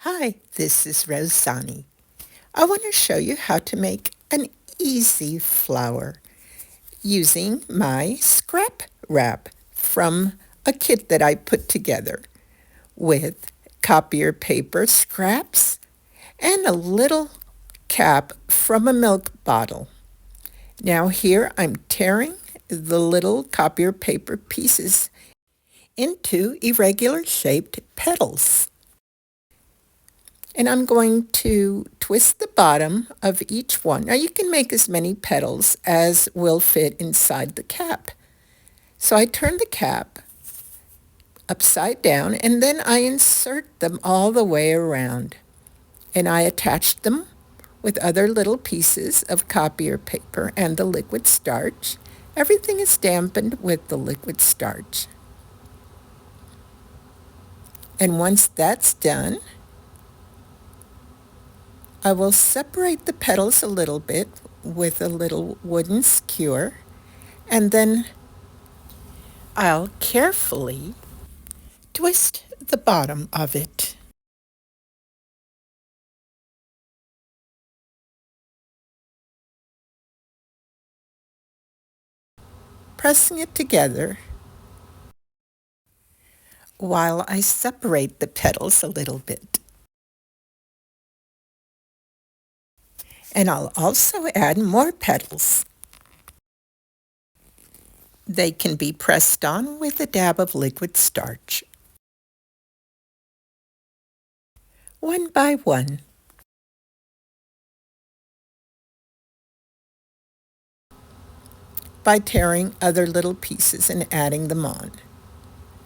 Hi, this is Rozani. I want to show you how to make an easy flower using my scrap wrap from a kit that I put together with copier paper scraps and a little cap from a milk bottle. Now here I'm tearing the little copier paper pieces into irregular shaped petals. And I'm going to twist the bottom of each one. Now you can make as many petals as will fit inside the cap. So I turn the cap upside down and then I insert them all the way around. And I attach them with other little pieces of copier paper and the liquid starch. Everything is dampened with the liquid starch. And once that's done, I will separate the petals a little bit with a little wooden skewer, and then I'll carefully twist the bottom of it. Pressing it together while I separate the petals a little bit. And I'll also add more petals. They can be pressed on with a dab of liquid starch. One by one. By tearing other little pieces and adding them on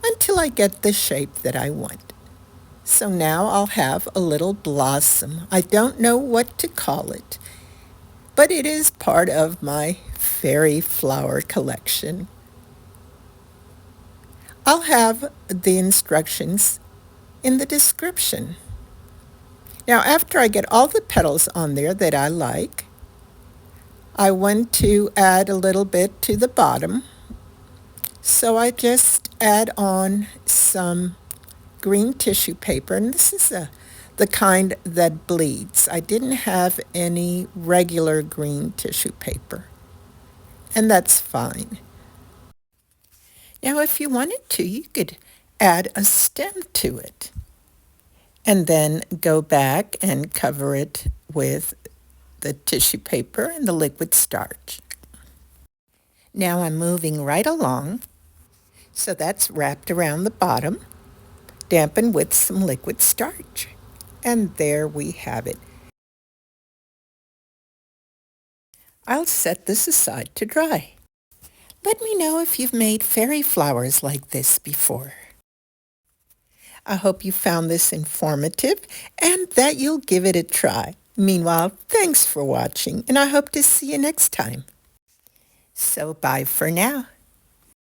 until I get the shape that I want. So now I'll have a little blossom. I don't know what to call it, but it is part of my fairy flower collection. I'll have the instructions in the description. Now, after I get all the petals on there that I like, I want to add a little bit to the bottom. So I just add on some green tissue paper, and this is the kind that bleeds. I didn't have any regular green tissue paper, and that's fine. Now, if you wanted to, you could add a stem to it, and then go back and cover it with the tissue paper and the liquid starch. Now I'm moving right along, so that's wrapped around the bottom, dampened with some liquid starch. And there we have it. I'll set this aside to dry. Let me know if you've made fairy flowers like this before. I hope you found this informative and that you'll give it a try. Meanwhile, thanks for watching, and I hope to see you next time. So bye for now.